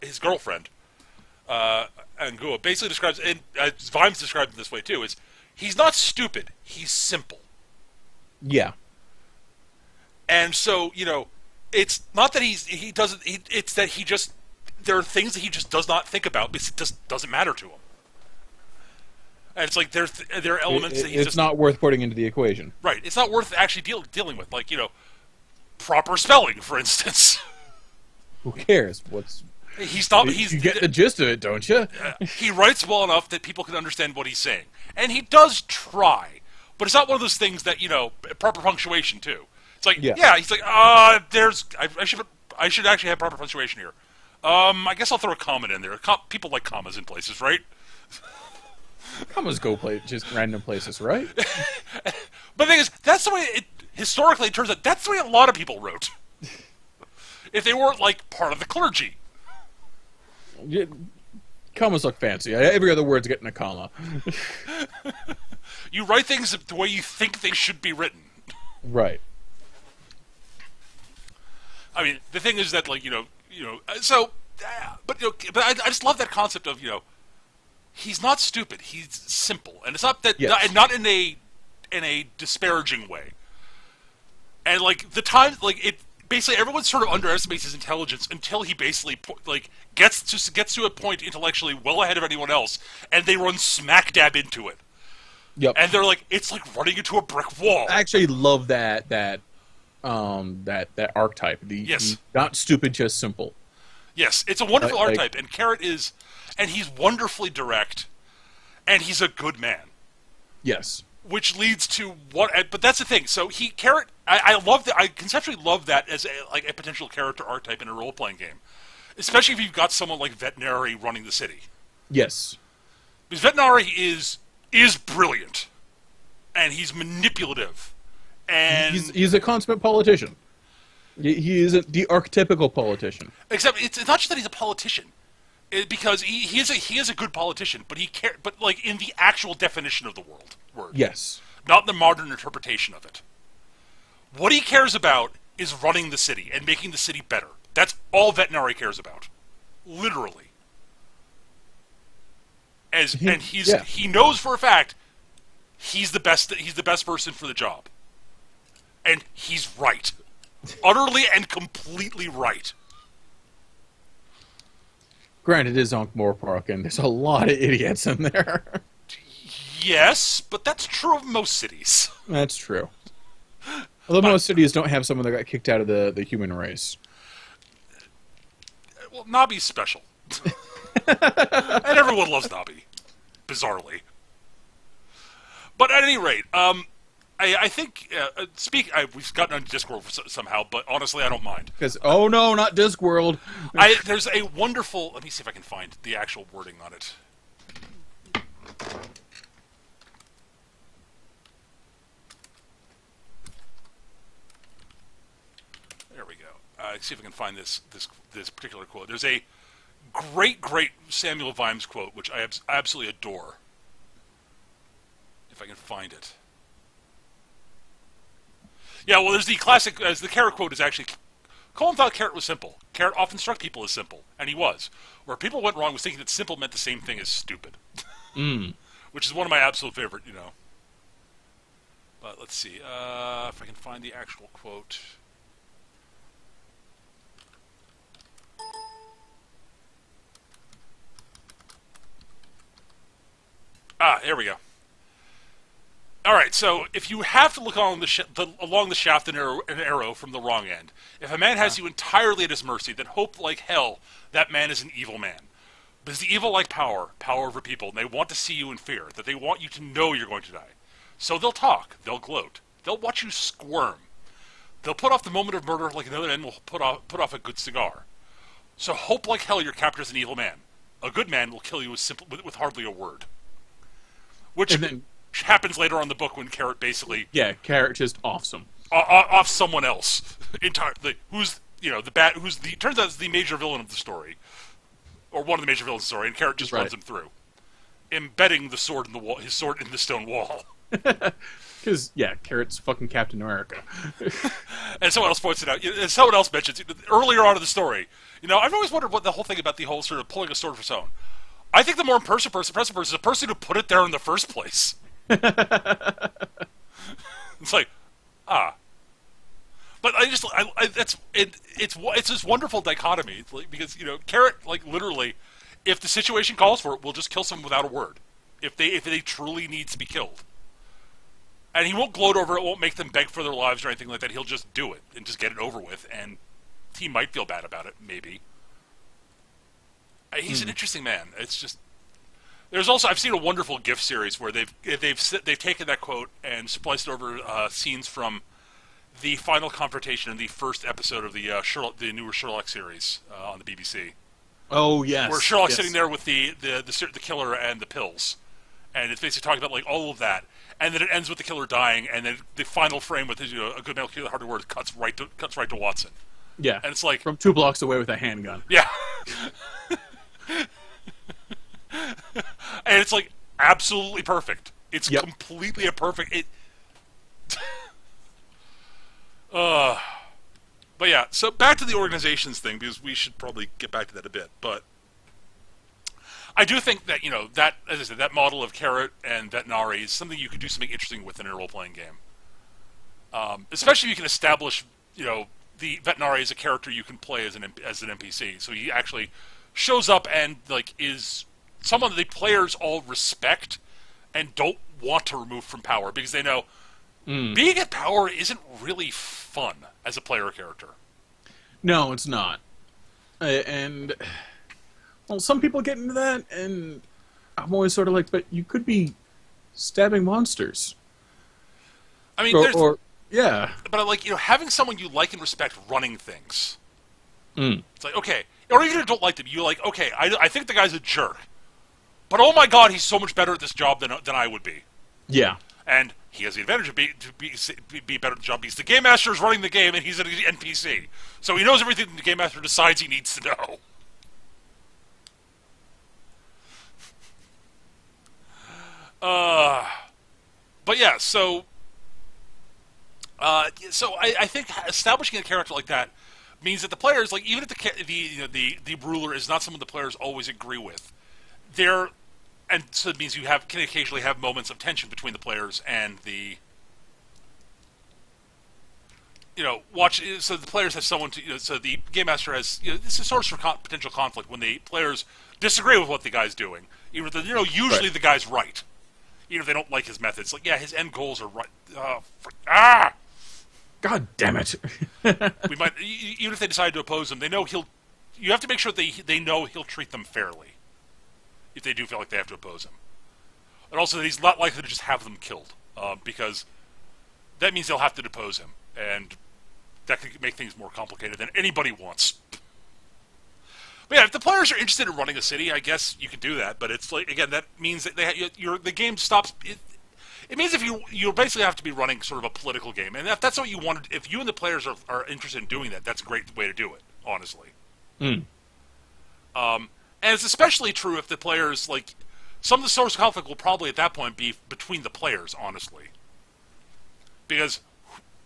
his girlfriend, Angua, basically describes, and Vimes described him this way too, is he's not stupid, he's simple. Yeah. And so, it's not that it's that there are things that he just does not think about because it just doesn't matter to him. And it's like there are elements that it's not worth putting into the equation. Right. It's not worth actually dealing with. Like, proper spelling, for instance. Who cares? You get the gist of it, don't you? He writes well enough that people can understand what he's saying. And he does try. But it's not one of those things that, proper punctuation, too. It's like, he's like, I should actually have proper punctuation here. I guess I'll throw a comma in there. People like commas in places, right? Commas go just random places, right? But the thing is, that's the way historically it turns out that's the way a lot of people wrote. If they weren't, part of the clergy. Yeah, commas look fancy. Every other word's getting a comma. You write things the way you think they should be written. Right. I mean, the thing is that, so, but I just love that concept of, he's not stupid. He's simple, and it's not that, not in a disparaging way. And basically everyone sort of underestimates his intelligence until he basically gets to a point intellectually well ahead of anyone else, and they run smack dab into it. Yep. And they're like, it's like running into a brick wall. I actually love that archetype. The not stupid, just simple. Yes, it's a wonderful archetype, and Carrot is, and he's wonderfully direct, and he's a good man. Yes. which leads to what? But that's the thing. So Carrot. I love that. I conceptually love that as a potential character archetype in a role playing game, especially if you've got someone like Veterinary running the city. Yes. Because Veterinary is brilliant, and he's manipulative, and he's a consummate politician. He is the archetypical politician. Except it's not just that he's a politician, because he is a good politician, but but like in the actual definition of the word. Yes. Not in the modern interpretation of it. What he cares about is running the city and making the city better. That's all Veterinary cares about, literally. He knows for a fact he's the best person for the job, and he's right, utterly and completely right. Granted, it is Ankh-Morpork, and there's a lot of idiots in there. Yes, but that's true of most cities. That's true. Although most cities don't have someone that got kicked out of the human race. Well, Nobby's special. And everyone loves Nobby, bizarrely. But at any rate, I think we've gotten on Discord somehow, but honestly, I don't mind. Because oh no, not Discworld. There's a wonderful. Let me see if I can find the actual wording on it. There we go. See if I can find this particular quote. There's a great Samuel Vimes quote, which I absolutely adore. If I can find it. Yeah, well, there's the classic, as the Carrot quote is actually, Colin thought Carrot was simple. Carrot often struck people as simple, and he was. Where people went wrong was thinking that simple meant the same thing as stupid. Which is one of my absolute favorite, But let's see, if I can find the actual quote. Here we go. All right, so if you have to look along the shaft an arrow from the wrong end, if a man has you entirely at his mercy, then hope like hell that man is an evil man. Because the evil like power over people, and they want to see you in fear, that they want you to know you're going to die. So they'll talk, they'll gloat, they'll watch you squirm. They'll put off the moment of murder like another man will put off a good cigar. So hope like hell your captor's an evil man. A good man will kill you with hardly a word. Which happens later on in the book when Carrot basically Carrot just offs him off someone else entirely. Who's turns out is the major villain of the story, or one of the major villains of the story, and Carrot just runs him through, embedding the sword in the wall, his sword in the stone wall. Because Carrot's fucking Captain America. And someone else points it out. And someone else mentions earlier on in the story. I've always wondered what the whole thing about the whole sort of pulling a sword for someone. I think the more impressive person is the person who put it there in the first place. It's like, but it's this wonderful dichotomy. It's like, because Carrot, like, literally, if the situation calls for it, will just kill someone without a word. If they truly need to be killed, and he won't gloat over it, won't make them beg for their lives or anything like that. He'll just do it and just get it over with, and he might feel bad about it, maybe. He's an interesting man. It's just there's also I've seen a wonderful GIF series where they've taken that quote and spliced over scenes from the final confrontation in the first episode of the newer Sherlock series on the BBC. Oh yes, where Sherlock's sitting there with the killer and the pills, and it's basically talking about like all of that, and then it ends with the killer dying, and then the final frame with a good man will kill the hard word cuts right to Watson. Yeah, and it's like from 2 blocks away with a handgun. Yeah. And it's like absolutely perfect. It's completely a perfect. But yeah. So back to the organizations thing, because we should probably get back to that a bit. But I do think that that, as I said, that model of Carrot and Veterinary is something you could do something interesting with in a role playing game. Especially if you can establish the Veterinary as a character you can play as an NPC. So he actually shows up and like is someone that the players all respect and don't want to remove from power, because they know being at power isn't really fun as a player character. No, it's not. And some people get into that, and I'm always sort of like, but you could be stabbing monsters. I mean, there's, yeah. but like, having someone you like and respect running things. Mm. It's like, okay, or even if you don't like them, you're like, okay, I think the guy's a jerk, but oh my god, he's so much better at this job than I would be. Yeah. And he has the advantage of be better at the job. He's the game master is running the game, and he's an NPC, so he knows everything the game master decides he needs to know. But yeah, so I think establishing a character like that means that the players, like, even if the ruler is not someone the players always agree with, they're and so it means can occasionally have moments of tension between the players and the so the players have someone to so the game master has this is source for potential conflict when the players disagree with what the guy's doing, even if usually Right. the guy's right, even if they don't like his methods. Like, yeah, his end goals are right. God damn it. We might even if they decide to oppose him, they know he'll. You have to make sure they know he'll treat them fairly if they do feel like they have to oppose him, and also that he's not likely to just have them killed because that means they'll have to depose him, and that could make things more complicated than anybody wants. But yeah, if the players are interested in running a city, I guess you can do that. But it's like, again, that means that the game stops. It means if you basically have to be running sort of a political game, and if that's what you want, if you and the players are interested in doing that, that's a great way to do it, honestly. Mm. And it's especially true if the players, like, some of the source of conflict will probably at that point be between the players, honestly, because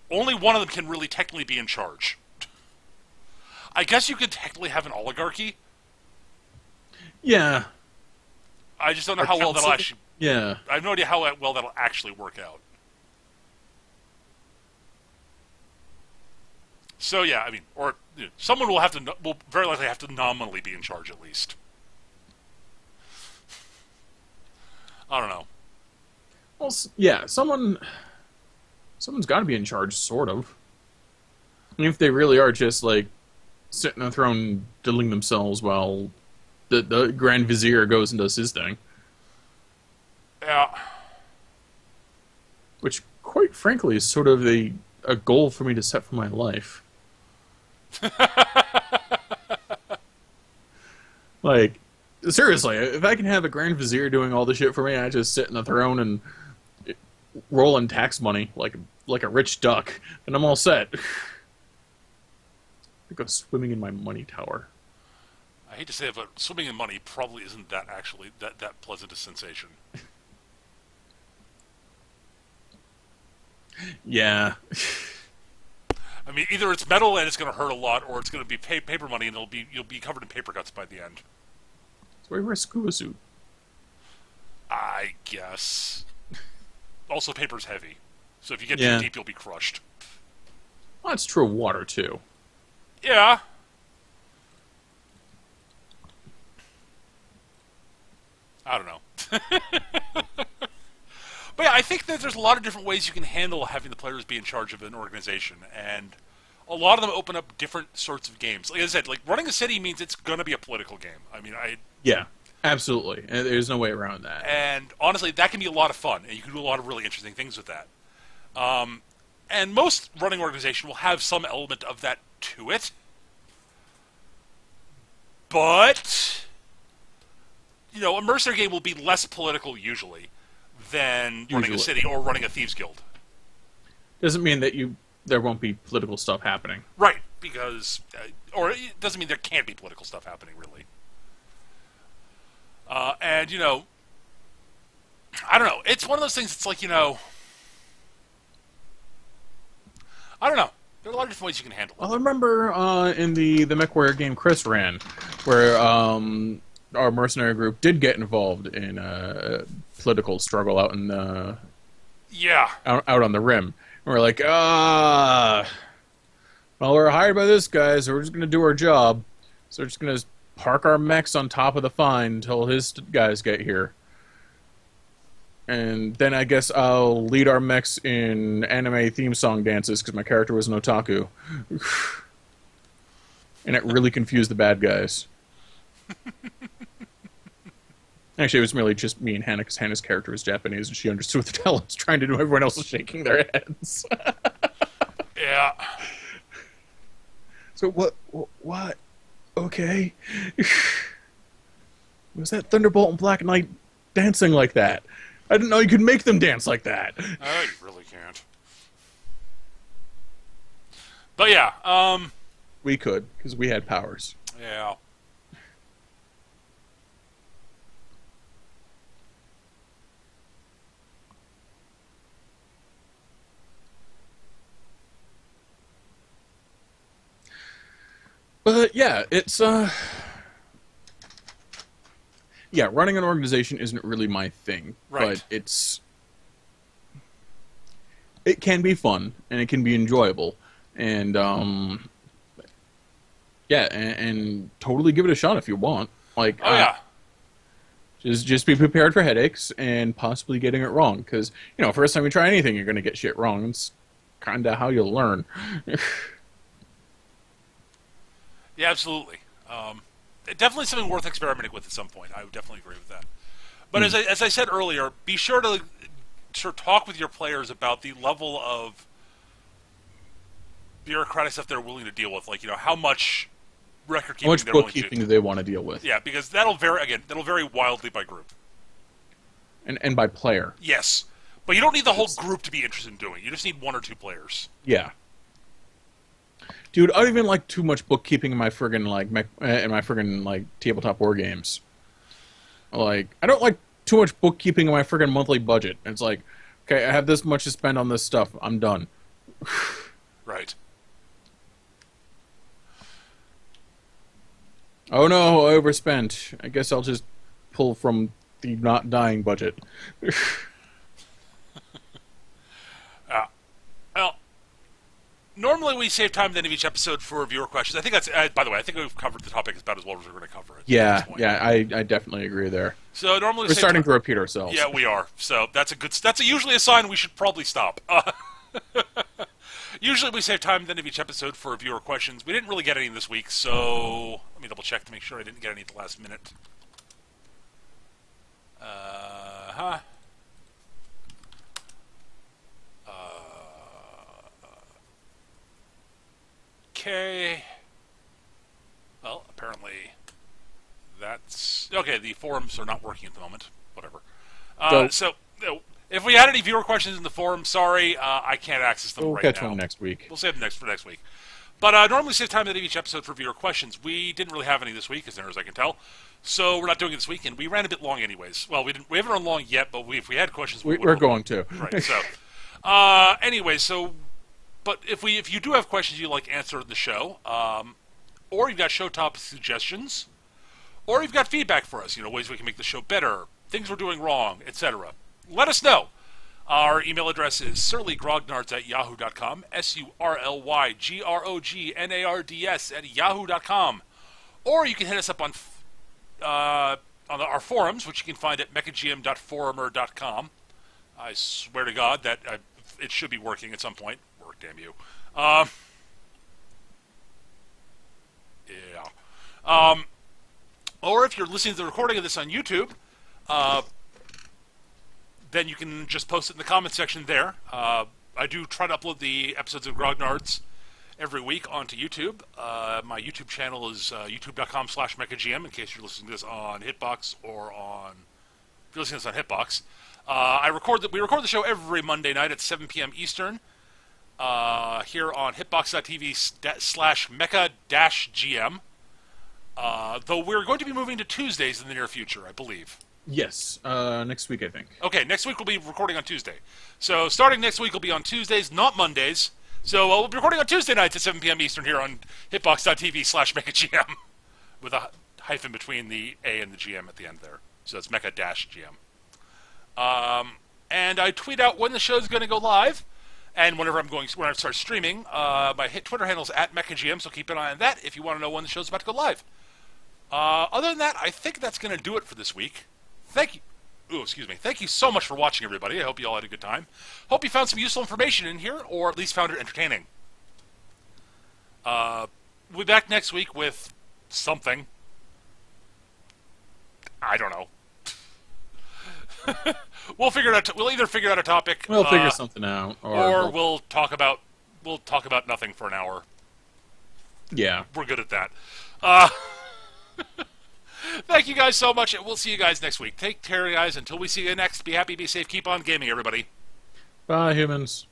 only one of them can really technically be in charge. I guess you could technically have an oligarchy. Yeah. I just don't know Or how well that'll council? actually. Yeah. I have no idea how well that'll actually work out. So yeah, I mean, or someone will very likely have to nominally be in charge at least. I don't know. Well, yeah, someone's got to be in charge, sort of. I mean, if they really are just, like, sitting on a throne diddling themselves while the Grand Vizier goes and does his thing. Yeah. Which, quite frankly, is sort of a goal for me to set for my life. Like, seriously, if I can have a Grand Vizier doing all the shit for me, I just sit in the throne and roll in tax money like a rich duck, and I'm all set. I go swimming in my money tower. I hate to say it, but swimming in money probably isn't that actually that pleasant a sensation. Yeah. I mean, either it's metal and it's going to hurt a lot, or it's going to be paper money and you'll be covered in paper cuts by the end. That's why you wear a scuba suit. I guess. Also, paper's heavy, so if you get Yeah. too deep, you'll be crushed. Well, that's true of water, too. Yeah. I don't know. But yeah, I think that there's a lot of different ways you can handle having the players be in charge of an organization, and a lot of them open up different sorts of games. Like I said, like, running a city means it's going to be a political game. I mean, Yeah, absolutely. And there's no way around that. and honestly, that can be a lot of fun, and you can do a lot of really interesting things with that. And most running organization will have some element of that to it, but a mercenary game will be less political usually than running a Usually. city or running a thieves guild. Doesn't mean that there won't be political stuff happening. Right, because or it doesn't mean there can't be political stuff happening, really. And I don't know. It's one of those things. It's like, I don't know. There are a lot of different ways you can handle it. Well, I remember in the MechWarrior game Chris ran, where our mercenary group did get involved in a political struggle out in Yeah. out on the rim. And we're like, well, we're hired by this guy, so we're just gonna do our job. So we're just gonna park our mechs on top of the fine until his guys get here. And then I guess I'll lead our mechs in anime theme song dances because my character was an otaku. And it really confused the bad guys. Actually, it was merely just me and Hannah, because Hannah's character is Japanese, and she understood what the hell I was trying to do. Everyone else was shaking their heads. Yeah. So what? Okay. Was that Thunderbolt and Black Knight dancing like that? I didn't know you could make them dance like that. You really can't. But yeah, We could, because we had powers. yeah. But yeah, it's yeah, running an organization isn't really my thing, Right. but it can be fun and it can be enjoyable, and yeah, and totally give it a shot if you want. Like, Oh yeah. just be prepared for headaches and possibly getting it wrong, because first time you try anything, you're gonna get shit wrong. It's kind of how you'll learn. Yeah, absolutely. Definitely something worth experimenting with at some point. I would definitely agree with that. But as I said earlier, be sure to talk with your players about the level of bureaucratic stuff they're willing to deal with. Like, how much record keeping How much they're willing to bookkeeping do. do they want to deal with? Yeah, because that'll vary wildly by group. And by player. Yes. But you don't need the whole group to be interested in doing it. You just need one or two players. Yeah. Dude, I don't even like too much bookkeeping in my friggin' tabletop war games. Like, I don't like too much bookkeeping in my friggin' monthly budget. It's like, okay, I have this much to spend on this stuff. I'm done. Right. Oh no, I overspent. I guess I'll just pull from the not dying budget. Well, normally we save time at the end of each episode for viewer questions. I think that's, by the way, I think we've covered the topic about as well as we're going to cover it. Yeah, I definitely agree there. So normally We're starting to repeat ourselves. Yeah, we are. So that's usually a sign we should probably stop. Usually we save time at the end of each episode for viewer questions. We didn't really get any this week, so let me double check to make sure I didn't get any at the last minute. Okay. Well, apparently that's okay. The forums are not working at the moment. Whatever. So if we had any viewer questions in the forum, sorry, I can't access them We'll right catch now. one next week. We'll save them for next week. But normally save time at each episode for viewer questions. We didn't really have any this week, as near as I can tell. So we're not doing it this week, and we ran a bit long anyways. Well, we haven't run long yet, but if we had questions, we're going to. Right. So anyway, but if you do have questions you'd like answered in the show, or you've got show topic suggestions, or you've got feedback for us, ways we can make the show better, things we're doing wrong, etc., let us know. Our email address is surlygrognards@yahoo.com, surlygrognards@yahoo.com. Or you can hit us up on our forums, which you can find at mechagm.forumer.com. I swear to God that it should be working at some point. Work, damn you. Yeah. Or if you're listening to the recording of this on YouTube, then you can just post it in the comment section there. I do try to upload the episodes of Grognards every week onto YouTube. My YouTube channel is youtube.com/mechagm, in case you're listening to this on Hitbox or if you're listening to this on Hitbox. We record the show every Monday night at 7 p.m. Eastern here on hitbox.tv/mecha-gm. Though we're going to be moving to Tuesdays in the near future, I believe. Yes, next week, I think. Okay, next week we'll be recording on Tuesday. So starting next week, we'll be on Tuesdays, not Mondays. So we'll be recording on Tuesday nights at 7 p.m. Eastern here on hitbox.tv/mechagm with a hyphen between the A and the GM at the end there. So it's mecha-gm. And I tweet out when the show's going to go live, and when I start streaming. My Twitter handle is @mechagm, so keep an eye on that if you want to know when the show's about to go live. Other than that, I think that's going to do it for this week. Thank you. Thank you so much for watching, everybody. I hope you all had a good time. Hope you found some useful information in here, or at least found it entertaining. We'll be back next week with something. I don't know. We'll figure it out. We'll either figure out a topic, We'll figure something out, or we'll talk about nothing for an hour. Yeah. We're good at that. Thank you guys so much, and we'll see you guys next week. Take care, guys. Until we see you next, be happy, be safe, keep on gaming, everybody. Bye, humans.